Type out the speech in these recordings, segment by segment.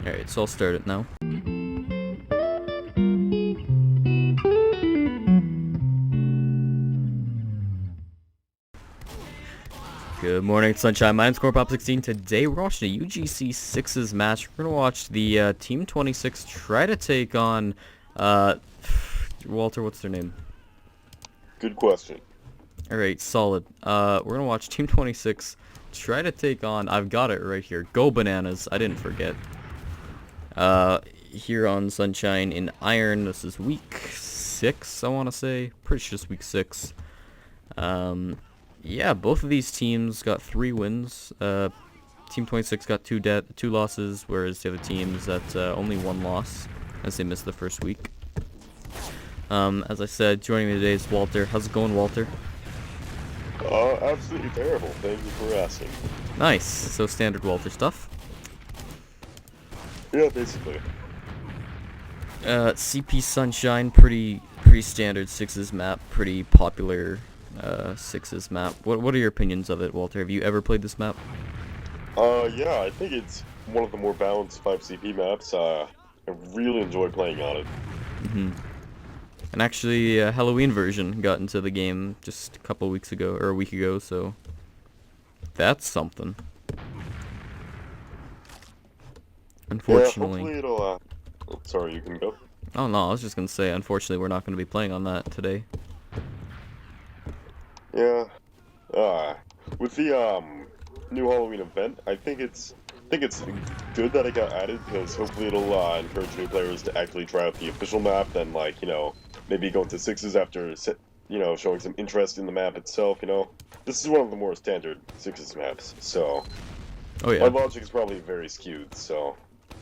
Alright, so I'll start it now. Good morning, Sunshine. My name's Pop16. Today we're watching a UGC 6's match. We're going to watch the Team 26 try to take on, Walter, what's their name? Good question. Alright, solid. We're going to watch Team 26 try to take on, I've got it right here, Go Bananas, I didn't forget. Here on Sunshine in Iron, this is week 6, I want to say. Pretty sure it's week 6. Yeah, both of these teams got 3 wins. Team 26 got 2 losses, whereas the other teams got only 1 loss, as they missed the first week. As I said, joining me today is Walter. How's it going, Walter? Absolutely terrible. Thank you for asking. Nice. So standard Walter stuff. Yeah, basically. CP Sunshine, pretty standard 6's map, pretty popular 6's map. What are your opinions of it, Walter? Have you ever played this map? Yeah, I think it's one of the more balanced 5CP maps. I really enjoy playing on it. And actually, a Halloween version got into the game just a couple weeks ago, or a week ago, so that's something. Unfortunately. Yeah, hopefully it'll, sorry, you can go. Oh no, I was just gonna say, unfortunately, we're not gonna be playing on that today. Yeah. With the, new Halloween event, I think it's good that it got added, because hopefully it'll, encourage new players to actually try out the official map, and, like, you know, maybe go into 6's after, you know, showing some interest in the map itself, you know. This is one of the more standard 6's maps, so... Oh yeah. My logic is probably very skewed, so...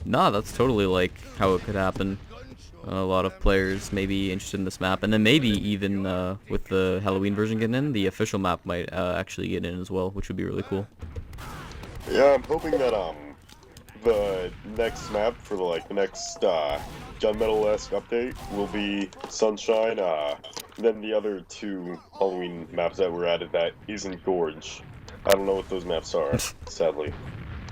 Nah, that's totally, like, how it could happen. A lot of players may be interested in this map, and then maybe even, with the Halloween version getting in, the official map might, actually get in as well, which would be really cool. Yeah, I'm hoping that, the next map for, the next, Gunmetal-esque update will be Sunshine, then the other 2 Halloween maps that were added that isn't Gorge. I don't know what those maps are, sadly.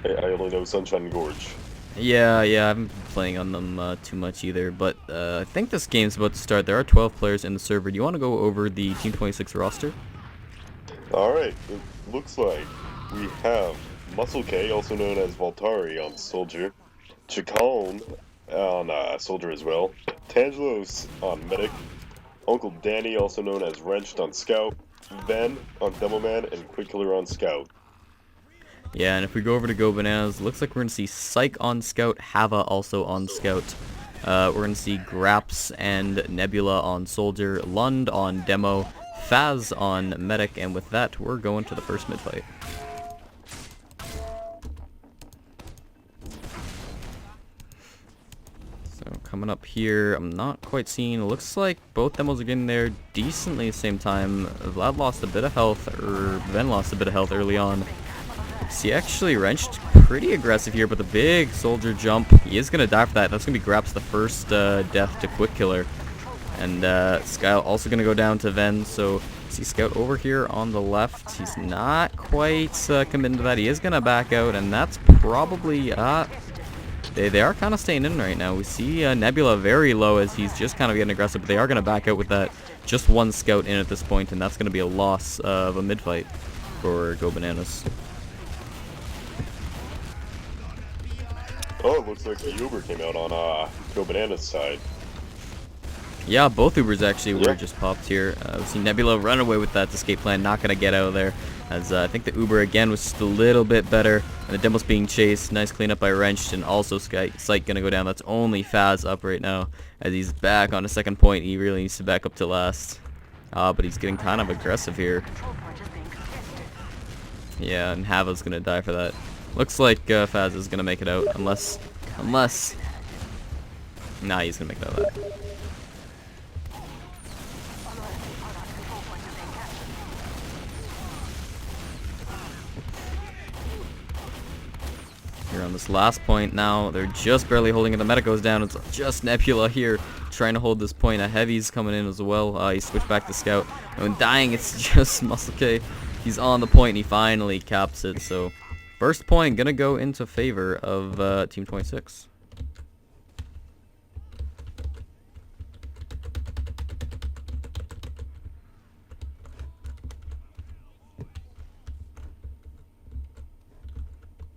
I only know Sunshine and Gorge. Yeah, I haven't been playing on them too much either, but I think this game's about to start. There are 12 players in the server. Do you want to go over the Team 26 roster? Alright, it looks like we have Muscle K, also known as Voltari, on Soldier, Chacon on Soldier as well, Tangelos on Medic, Uncle Danny, also known as Wrenched, on Scout, Ven on Demoman, and Quick Killer on Scout. Yeah, and if we go over to Go Bananas, looks like we're going to see Psych on Scout, Hava also on Scout. We're going to see Graps and Nebula on Soldier, Lund on Demo, Faz on Medic, and with that, we're going to the first mid-fight. So coming up here, I'm not quite seeing, it looks like both demos are getting there decently at the same time. Vlad lost a bit of health, or Ven lost a bit of health early on. So he actually Wrenched pretty aggressive here, but the big Soldier jump, he is going to die for that. That's going to be Graps the first death to Quick Killer. And Scout also going to go down to Ven, so see Scout over here on the left. He's not quite committing to that. He is going to back out, and that's probably... They are kind of staying in right now. We see Nebula very low as he's just kind of getting aggressive, but they are going to back out with that. Just 1 Scout in at this point, and that's going to be a loss of a mid-fight for Go Bananas. Oh, it looks like the Uber came out on Go Bananas' side. Yeah, both Ubers actually were just popped here. We see Nebula run away with that escape plan, not going to get out of there. As I think the Uber again was just a little bit better. And the demo's being chased. Nice cleanup by Wrenched, and also Sight going to go down. That's only Faz up right now. As he's back on a second point, he really needs to back up to last. But he's getting kind of aggressive here. Yeah, and Hava's going to die for that. Looks like Faz is going to make it out, unless... Nah, he's going to make it out of that. Here on this last point now, they're just barely holding it. The Medic goes down. It's just Nebula here trying to hold this point. A Heavy's coming in as well. He switched back to Scout. And when dying, it's just Muscle K. He's on the point, and he finally caps it. So first point gonna go into favor of Team 26.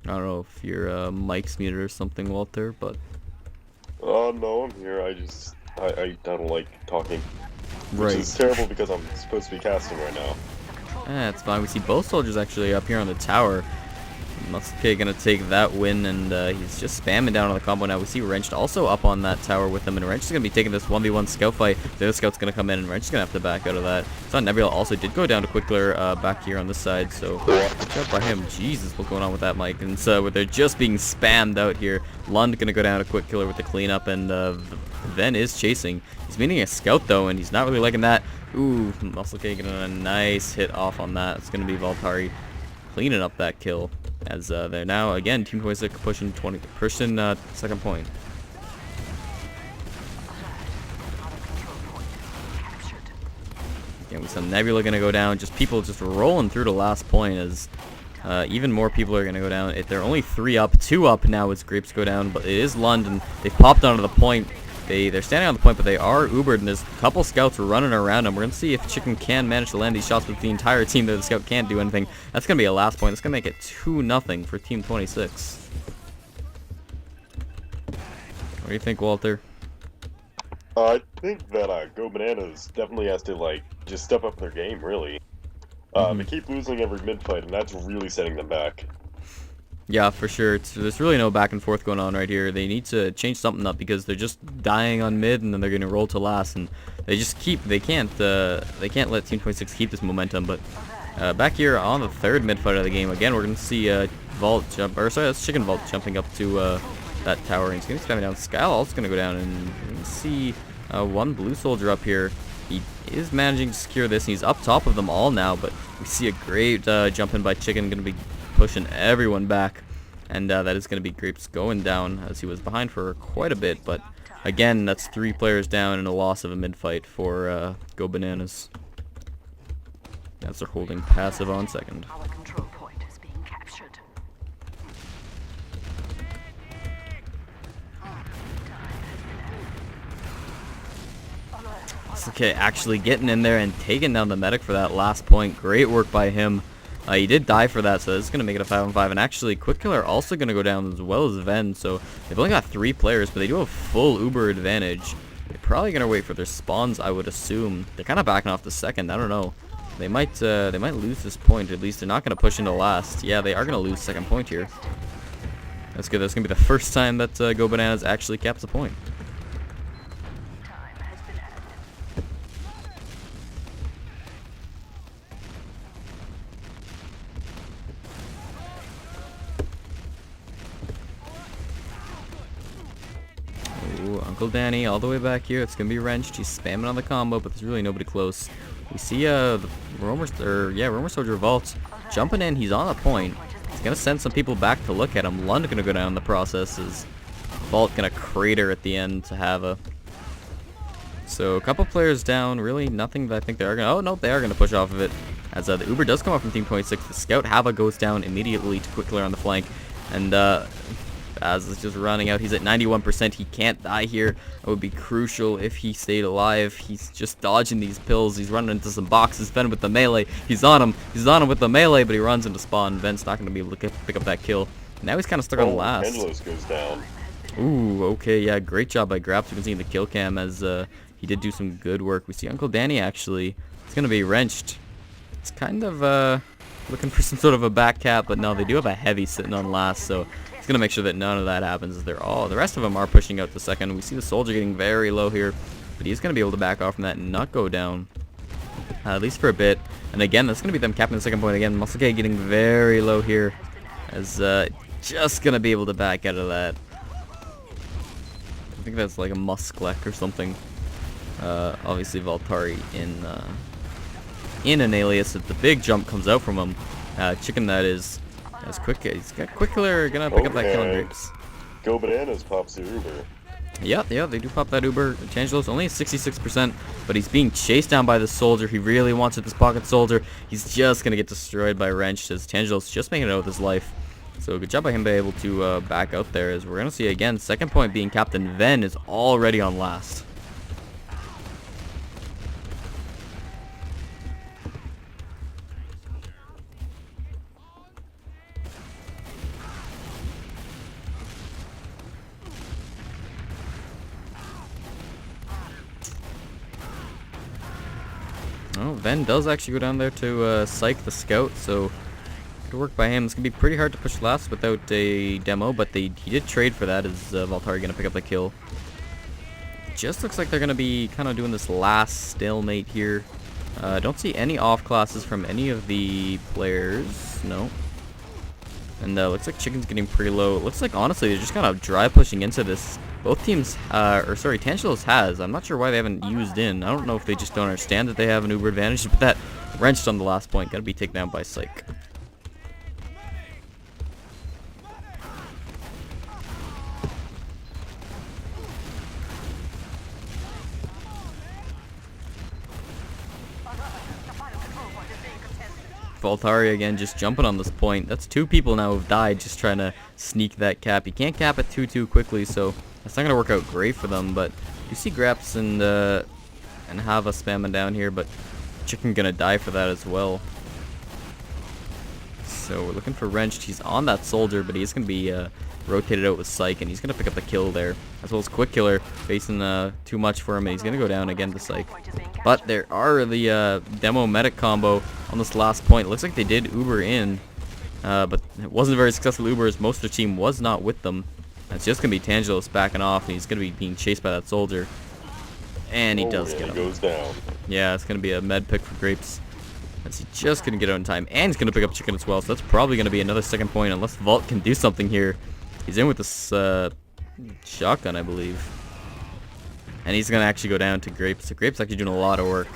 I don't know if your mic's muted or something, Walter, but... No, I'm here. I don't like talking. Which Right. is terrible because I'm supposed to be casting right now. It's fine. We see both soldiers actually up here on the tower. Muske gonna take that win, and he's just spamming down on the combo now. We see Wrenched also up on that tower with him, and Wrench is gonna be taking this 1v1 scout fight. The other scout's gonna come in, and Wrench is gonna have to back out of that. So Nebula also did go down to Quick Killer back here on this side, so good job by him. Jesus, what's going on with that mic? And so they're just being spammed out here. Lund gonna go down to Quick Killer with the cleanup, and Ven is chasing. He's meeting a scout though, and he's not really liking that. Ooh, Muscle Cake getting a nice hit off on that. It's gonna be Valtari cleaning up that kill. As they're now again Team 26 pushing second point. Again, we saw Nebula gonna go down. Just people just rolling through the last point as even more people are gonna go down. They're only 3 up, 2 up now as Grapes go down, but it is London. They've popped onto the point. They're standing on the point, but they are Ubered, and there's a couple scouts running around them. We're going to see if Chicken can manage to land these shots with the entire team, though the scout can't do anything. That's going to be a last point. That's going to make it 2-0 for Team 26. What do you think, Walter? I think that Go Bananas definitely has to, like, just step up their game, really. They keep losing every mid-fight, and that's really setting them back. Yeah, for sure. There's really no back and forth going on right here. They need to change something up because they're just dying on mid, and then they're going to roll to last, and they just they can't let Team 26 keep this momentum. But back here on the third mid fight of the game, again we're going to see that's Chicken Vault jumping up to that tower, and he's going to be spamming down. Skyle also going to go down, and we're going to see one blue soldier up here. He is managing to secure this, and he's up top of them all now, but we see a great jump in by Chicken, going to be pushing everyone back, and that is going to be Grapes going down as he was behind for quite a bit. But again, that's 3 players down and a loss of a mid-fight for Go Bananas. As they're holding passive on second. Our control point is being captured. Okay, actually getting in there and taking down the medic for that last point. Great work by him. He did die for that, so this is going to make it a 5-on-5. And actually, Quick Killer also going to go down as well as Ven. So they've only got 3 players, but they do have full Uber advantage. They're probably going to wait for their spawns, I would assume. They're kind of backing off the second. I don't know. They might lose this point. At least they're not going to push into last. Yeah, they are going to lose second point here. That's good. That's going to be the first time that Go Bananas actually caps a point. Ooh, Uncle Danny all the way back here. It's gonna be Wrenched. He's spamming on the combo, but there's really nobody close. We see the Romer Soldier Vault jumping in. He's on a point. He's gonna send some people back to look at him. Lund gonna go down in the process. Is Vault gonna crater at the end to have a. So a couple players down. Really nothing that I think they are gonna. Oh no, they are gonna push off of it. As the Uber does come up from Team 26. The Scout Hava goes down immediately to Quick Killer on the flank, and Az is just running out. He's at 91%. He can't die here. That would be crucial if he stayed alive. He's just dodging these pills. He's running into some boxes. Ven with the melee. He's on him. He's on him with the melee, but he runs into spawn. Ven's not going to be able to pick up that kill. Now he's kind of stuck on last. Angelos goes down. Ooh, okay, yeah, great job by Graps. You can see in the kill cam as he did do some good work. We see Uncle Danny actually. It's going to be Wrenched. It's kind of looking for some sort of a back cap, but no, they do have a heavy sitting on last, so it's gonna make sure that none of that happens. The rest of them are pushing out to second. We see the soldier getting very low here, but he's gonna be able to back off from that and not go down, at least for a bit. And again, that's gonna be them capping the second point again. Muscle K getting very low here, as just gonna be able to back out of that. I think that's like a Musklek or something. Obviously Valtari in an alias that the big jump comes out from him. Chicken that is as quick. He's got Quick Killer gonna pick up that kill on Grapes. Go Bananas pops the Uber. Yeah, they do pop that Uber. Tangelo's only at 66%, but he's being chased down by the soldier. He really wants it, this pocket soldier. He's just gonna get destroyed by Wrench as Tangelo's just making it out with his life. So good job by him being able to back out there, as we're gonna see again second point being Captain Ven is already on last. Ven does actually go down there to psych the scout, so good work by him. It's going to be pretty hard to push last without a demo, but he did trade for that. Is Valtari going to pick up the kill? Just looks like they're going to be kind of doing this last stalemate here. Don't see any off classes from any of the players. No. And looks like Chicken's getting pretty low. It looks like, honestly, they're just kind of dry pushing into this. Both teams, Tangelos has. I'm not sure why they haven't used in. I don't know if they just don't understand that they have an Uber advantage, but that wrenched on the last point. Got to be taken down by Psych. Valtari again just jumping on this point. That's 2 people now who've died just trying to sneak that cap. You can't cap it too quickly, so that's not going to work out great for them. But you see Graps and Hava spamming down here, but Chicken going to die for that as well. So we're looking for Wrenched. He's on that soldier, but he's going to be rotated out with Psych, and he's going to pick up the kill there. As well as Quick Killer facing too much for him, and he's going to go down again to Psych. But there are the demo medic combo on this last point. It looks like they did Uber in, but it wasn't a very successful Uber as most of the team was not with them. It's just going to be Tangelos backing off, and he's going to be being chased by that soldier. And he does get him. Goes down. Yeah, it's going to be a med pick for Grapes. As he just couldn't get out in time, and he's going to pick up Chicken as well, so that's probably going to be another second point unless Vault can do something here. He's in with this shotgun, I believe. And he's going to actually go down to Grapes. So Grapes actually doing a lot of work.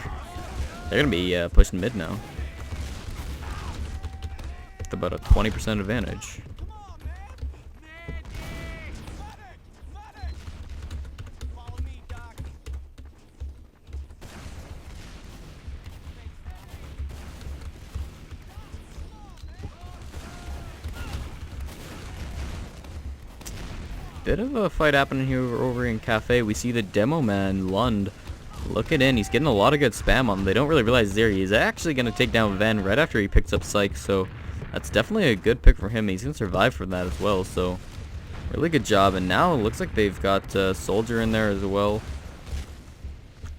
They're going to be pushing mid now. With about a 20% advantage. Bit of a fight happening here over in Cafe. We see the demo man, Lund, looking in. He's getting a lot of good spam on him. They don't really realize there he is actually going to take down Ven right after he picks up Psych, so that's definitely a good pick for him. He's going to survive from that as well, so really good job. And now it looks like they've got Soldier in there as well.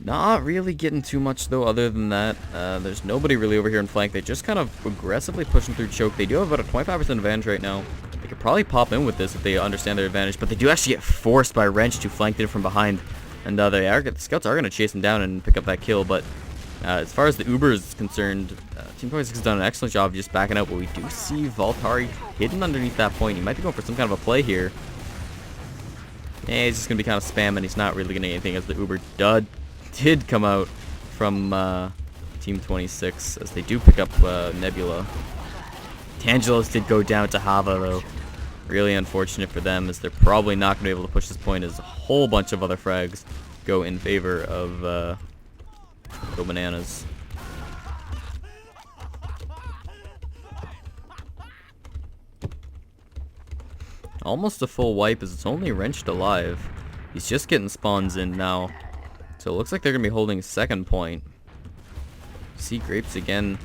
Not really getting too much though other than that. There's nobody really over here in flank. They're just kind of aggressively pushing through Choke. They do have about a 25% advantage right now. They could probably pop in with this if they understand their advantage, but they do actually get forced by Wrench to flank in from behind. And the scouts are going to chase him down and pick up that kill, but as far as the Uber is concerned, Team 26 has done an excellent job of just backing out, but we do see Valtari hidden underneath that point. He might be going for some kind of a play here. Yeah, he's just going to be kind of spamming. He's not really getting anything as the Uber did come out from Team 26 as they do pick up Nebula. Tangelos did go down to Hava though. Really unfortunate for them as they're probably not going to be able to push this point as a whole bunch of other frags go in favor of Go Bananas. Almost a full wipe as it's only Wrenched alive. He's just getting spawns in now. So it looks like they're going to be holding second point. See Grapes again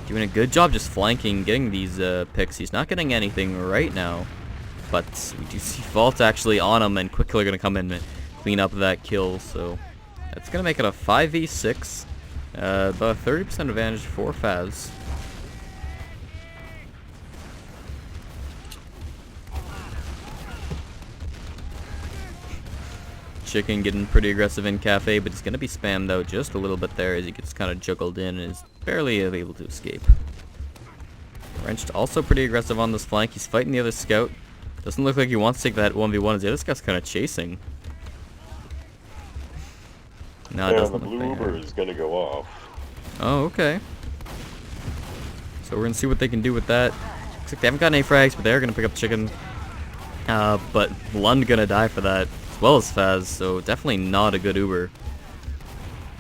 doing a good job just flanking, getting these picks. He's not getting anything right now. But we do see Vault actually on him, and Quick Killer going to come in and clean up that kill. So that's going to make it a 5v6. About a 30% advantage for Faz. Chicken getting pretty aggressive in Cafe, but he's going to be spammed out just a little bit there as he gets kind of juggled in and is barely able to escape. Wrenched also pretty aggressive on this flank. He's fighting the other scout. Doesn't look like he wants to take that 1v1 as the other scout's kind of chasing. No, it doesn't the look blue like Uber is going to go off. Oh, okay. So we're going to see what they can do with that. Looks like they haven't got any frags, but they're going to pick up Chicken. But Lund going to die for that, as well as Faz, so definitely not a good Uber.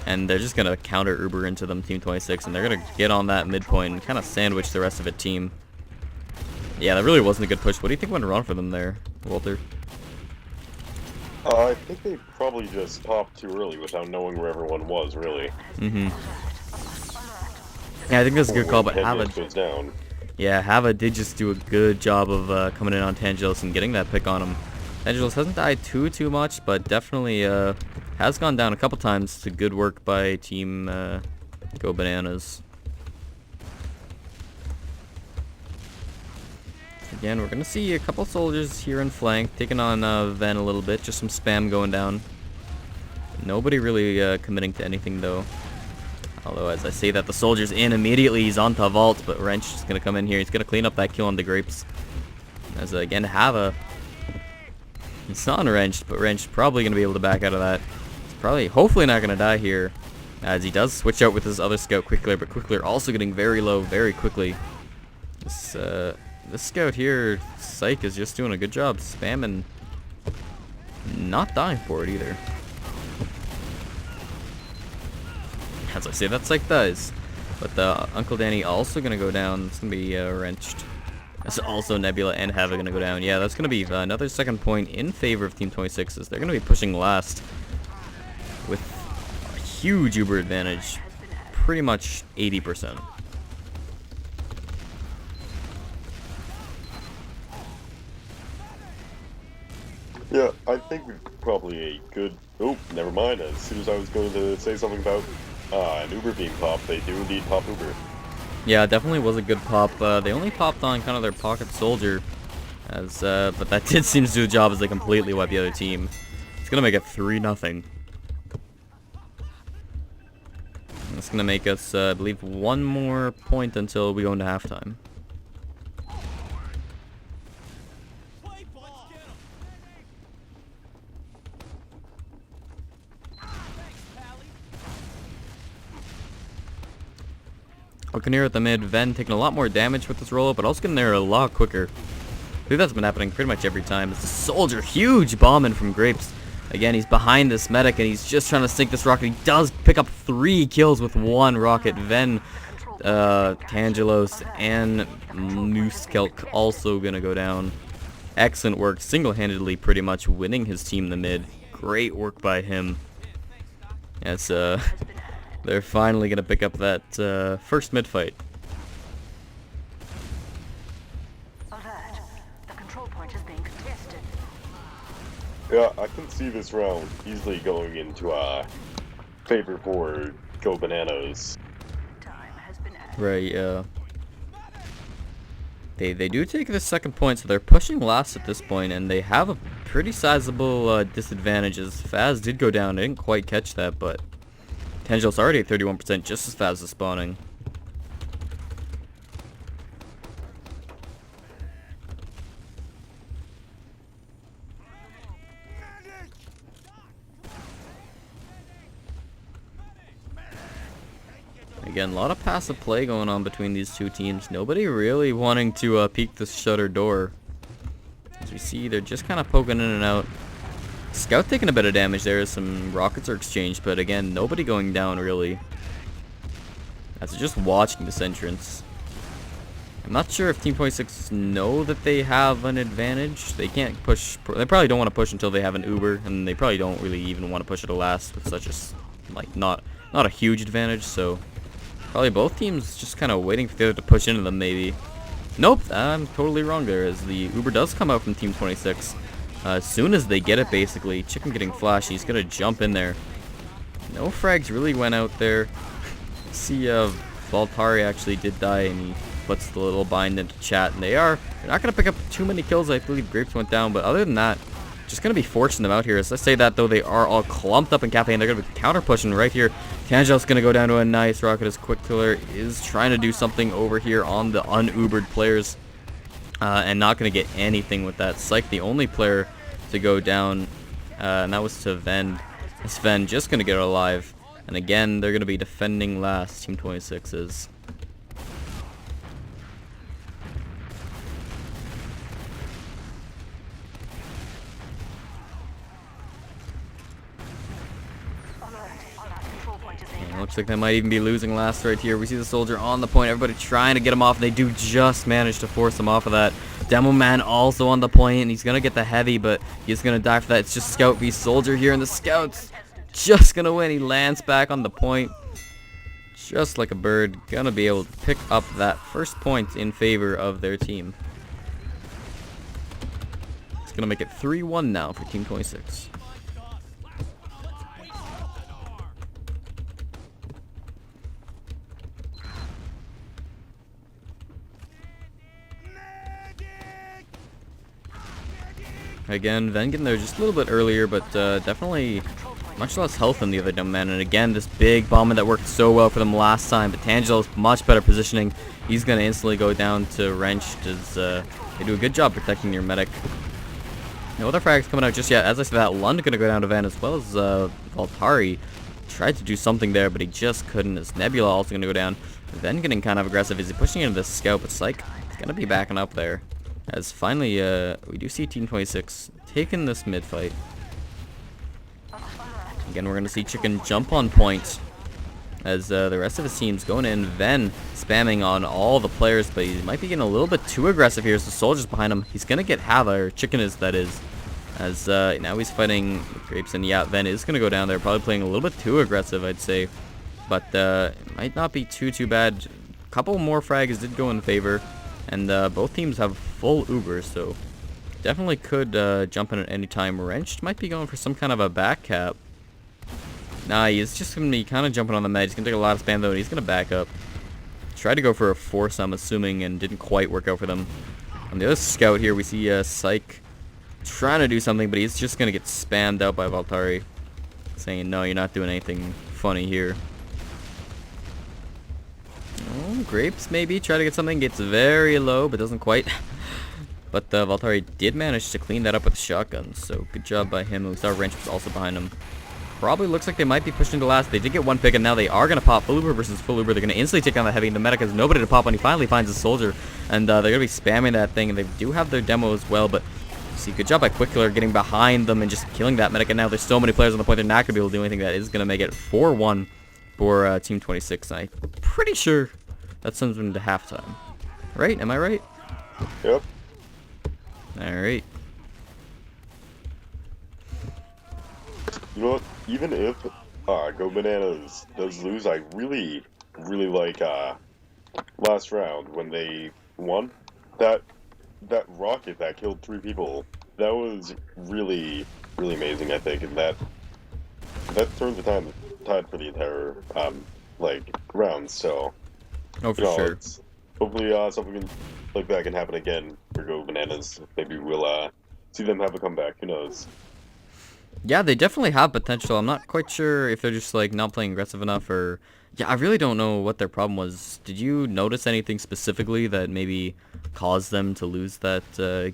And they're just going to counter Uber into them, Team 26, and they're going to get on that midpoint and kind of sandwich the rest of the team. Yeah, that really wasn't a good push. What do you think went wrong for them there, Walter? I think they probably just popped too early without knowing where everyone was, really. Mm-hmm. Yeah, I think that's a good call, but Hava... goes down. Yeah, Hava did just do a good job of coming in on Tangelos and getting that pick on him. Tangelos hasn't died too much, but definitely has gone down a couple times. It's a good work by Team Go bananas. Again, we're gonna see a couple soldiers here in flank taking on Ven a little bit. Just some spam going down. Nobody really committing to anything though. Although as I say that, the soldier's in immediately. He's on to vault, but Wrench is gonna come in here. He's gonna clean up that kill on the grapes. As again, Hava. He's not wrenched, but Wrench probably gonna be able to back out of that. He's probably, hopefully, not gonna die here, as he does switch out with his other scout, Quickler. But Quickler also getting very low very quickly. This scout here, Psych, is just doing a good job spamming, not dying for it either. As I say, that Psych does. But Uncle Danny also gonna go down. It's gonna be wrenched. That's also Nebula and Hava gonna go down. Yeah, that's gonna be another second point in favor of Team 26's. They're gonna be pushing last with a huge Uber advantage, pretty much 80%. Yeah, I think probably a good... Oh, never mind. As soon as I was going to say something about an Uber being popped, they do indeed pop Uber. Yeah, definitely was a good pop. They only popped on kind of their pocket soldier, as but that did seem to do the job as they completely wiped the other team. It's gonna make it 3-0. That's gonna make us, I believe, one more point until we go into halftime. Looking here at the mid, Ven taking a lot more damage with this rollout, but also getting there a lot quicker. I think that's been happening pretty much every time. It's a soldier, huge bombing from Grapes. Again, he's behind this medic, and he's just trying to sink this rocket. He does pick up 3 kills with 1 rocket. Ven, Tangelos, and Nooskelk also gonna go down. Excellent work, single-handedly pretty much winning his team in the mid. Great work by him. Yes, they're finally going to pick up that first mid-fight. Alert. The control point is being contested. Yeah, I can see this round easily going into favor for Go Bananas. Time has been added. Right, yeah. They do take the second point, so they're pushing last at this point, and they have a pretty sizable disadvantages. Faz did go down. I didn't quite catch that, but Tangel's already at 31%, just as fast as spawning. Again, a lot of passive play going on between these two teams. Nobody really wanting to peek the shutter door. As we see, they're just kind of poking in and out. Scout taking a bit of damage there. Some rockets are exchanged, but again, nobody going down really. As just watching this entrance. I'm not sure if Team 26 know that they have an advantage. They can't push. They probably don't want to push until they have an Uber, and they probably don't really even want to push it to last with such a not a huge advantage. So probably both teams just kind of waiting for the other to push into them. Maybe. Nope, I'm totally wrong there. As the Uber does come out from Team 26. As soon as they get it, basically, Chicken getting flashy, he's gonna jump in there. No frags really went out there. See, Valtari actually did die, and he puts the little bind into chat, and they're not gonna pick up too many kills. I believe Grapes went down, but other than that, just gonna be forcing them out here. As I say that though, they are all clumped up in Cafe, and they're gonna be counter pushing right here. Tangel's gonna go down to a nice rocket as Quick Killer is trying to do something over here on the un-Ubered players. And not going to get anything with that. Psych, the only player to go down, and that was to Ven. Sven just going to get alive. And again, they're going to be defending last, Team 26 is. Looks like they might even be losing last right here. We see the soldier on the point. Everybody trying to get him off. And they do just manage to force him off of that. Demo Man also on the point, and he's going to get the heavy, but he's going to die for that. It's just Scout v Soldier here, and the Scout's just going to win. He lands back on the point just like a bird. Going to be able to pick up that first point in favor of their team. It's going to make it 3-1 now for Team 26. Again, Ven getting there just a little bit earlier, but definitely much less health than the other dumb man. And again, this big bombing that worked so well for them last time, but Tangelo's much better positioning. He's going to instantly go down to Wrenched as they do a good job protecting your medic. No other frags coming out just yet. As I said, that Lund going to go down to Ven as well as Valtari. Tried to do something there, but he just couldn't. As Nebula also going to go down. Ven getting kind of aggressive. Is he pushing into the scout? But Psych is going to be backing up there. As finally, we do see Team 26 taking this mid fight. Again, we're going to see Chicken jump on point as the rest of his team's going in. Ven spamming on all the players, but he might be getting a little bit too aggressive here as the Soldier's behind him. He's going to get Hava, or Chicken is, that is. As now he's fighting with Grapes, and yeah, Ven is going to go down there, probably playing a little bit too aggressive, I'd say. But it might not be too bad. A couple more frags did go in favor, and both teams have full Ubers, so definitely could jump in at any time. Wrenched might be going for some kind of a back cap. Nah, he's just going to be kind of jumping on the med. He's going to take a lot of spam, though, and he's going to back up. Tried to go for a force, I'm assuming, and didn't quite work out for them. On the other scout here, we see Psych trying to do something, but he's just going to get spammed out by Valtari, saying, no, you're not doing anything funny here. Oh, Grapes maybe, try to get something, gets very low, but doesn't quite. But Valtari did manage to clean that up with a shotgun, so good job by him. We saw Wrench was also behind him. Probably looks like they might be pushed into last. They did get one pick, and now they are going to pop full Uber versus full Uber. They're going to instantly take down the heavy. The medic has nobody to pop when he finally finds a soldier, and they're going to be spamming that thing, and they do have their demo as well, but see, good job by Quickkiller getting behind them and just killing that medic, and now there's so many players on the point they're not going to be able to do anything. That is going to make it 4-1 for Team 26, and I'm pretty sure that sends them to halftime. Right? Am I right? Yep. Alright. You know what? Even if Go Bananas does lose, I really like last round when they won. That rocket that killed 3 people, that was really amazing, I think, and that turned the tide for the entire round. So Oh, for sure. Hopefully something like that can happen again for Go Bananas. Maybe we'll see them have a comeback. Who knows? Yeah, they definitely have potential. I'm not quite sure if they're just like not playing aggressive enough, or yeah, I really don't know what their problem was. Did you notice anything specifically that maybe caused them to lose that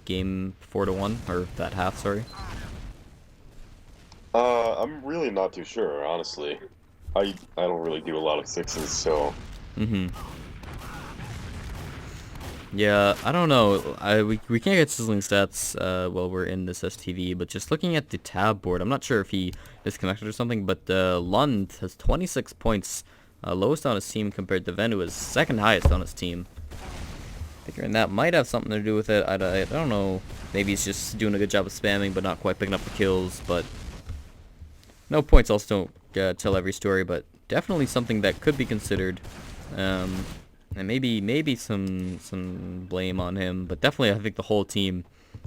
game 4-1, or that half? Sorry. I'm really not too sure, honestly. I don't really do a lot of 6's, so. Yeah, I don't know. We can't get sizzling stats while we're in this STV, but just looking at the tab board, I'm not sure if he disconnected or something, but Lund has 26 points, lowest on his team compared to Ven, who is second highest on his team. Figuring that might have something to do with it. I don't know. Maybe he's just doing a good job of spamming, but not quite picking up the kills. But no points also don't tell every story, but definitely something that could be considered. And maybe some blame on him, but definitely I think the whole team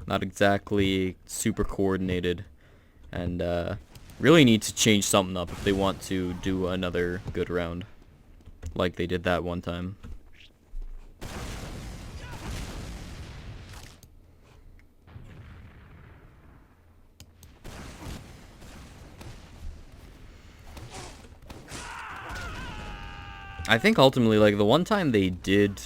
not exactly super coordinated, and really need to change something up if they want to do another good round like they did that one time. I think ultimately, like, the one time they did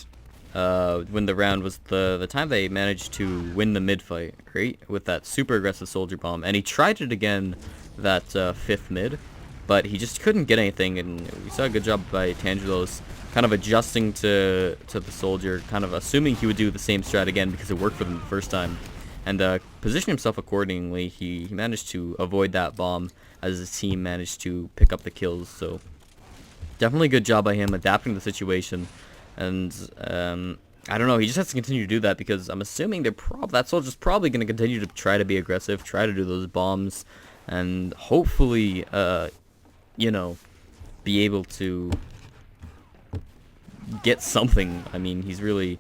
win the round was the time they managed to win the mid fight, right? With that super aggressive soldier bomb. And he tried it again that 5th mid, but he just couldn't get anything. And we saw a good job by Tangelos kind of adjusting to the soldier, kind of assuming he would do the same strat again because it worked for them the first time. And position himself accordingly. He managed to avoid that bomb as his team managed to pick up the kills. So definitely good job by him adapting to the situation, and I don't know, he just has to continue to do that because I'm assuming that soldier's probably going to continue to try to be aggressive, try to do those bombs, and hopefully, you know, be able to get something. I mean, he's really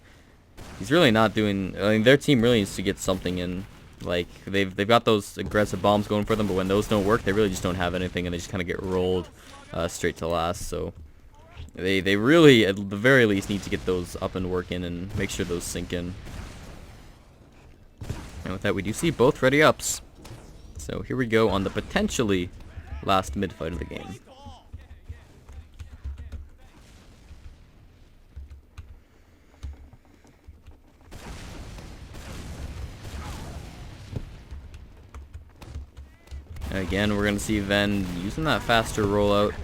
not doing. I mean, their team really needs to get something in. Like, they've got those aggressive bombs going for them, but when those don't work, they really just don't have anything, and they just kind of get rolled straight to last. So they really, at the very least, need to get those up and working and make sure those sink in. And with that, we do see both ready ups. So here we go on the potentially last mid fight of the game. Again, we're going to see Ven using that faster rollout.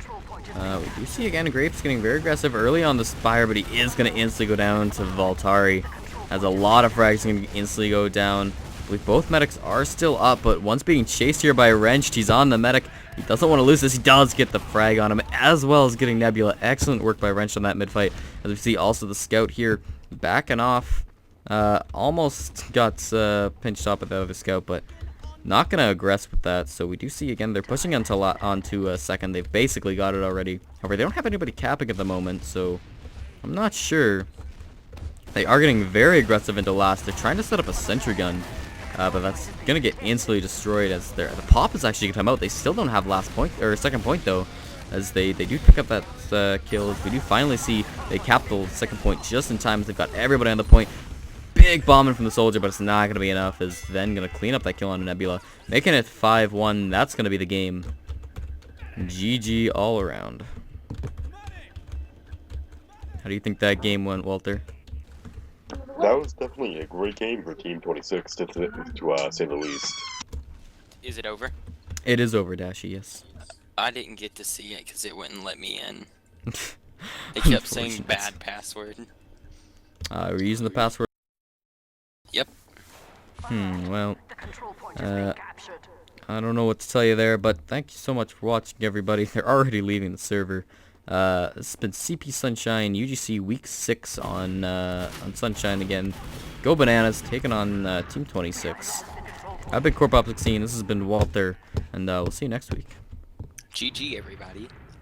We do see again Grapes getting very aggressive early on the Spire, but he is going to instantly go down to Voltari. Has a lot of frags going to instantly go down. I believe both medics are still up, but once being chased here by Wrenched, he's on the medic. He doesn't want to lose this. He does get the frag on him, as well as getting Nebula. Excellent work by Wrenched on that mid fight. As we see also the Scout here backing off. Almost got pinched off by the other Scout, but not going to aggress with that. So we do see again they're pushing onto a second. They've basically got it already. However, they don't have anybody capping at the moment, so I'm not sure. They are getting very aggressive into last. They're trying to set up a sentry gun, but that's going to get instantly destroyed as the pop is actually going to come out. They still don't have last point, or second point though, as they do pick up that kill. We do finally see they cap the second point just in time as they've got everybody on the point. Big bombing from the soldier, but it's not going to be enough. Is then going to clean up that kill on Nebula, making it 5-1. That's going to be the game. GG all around. How do you think that game went, Walter? That was definitely a great game for Team 26, to say the least. Is it over? It is over, Dashy, yes. I didn't get to see it because it wouldn't let me in. It kept saying bad password. We're using the password. Yep. Well, The control point is being captured. I don't know what to tell you there, but thank you so much for watching, everybody. They're already leaving the server. This has been CP Sunshine, UGC Week 6 on Sunshine again. Go Bananas, taking on Team 26. I've been Corp Op 16, this has been Walter, and we'll see you next week. GG, everybody.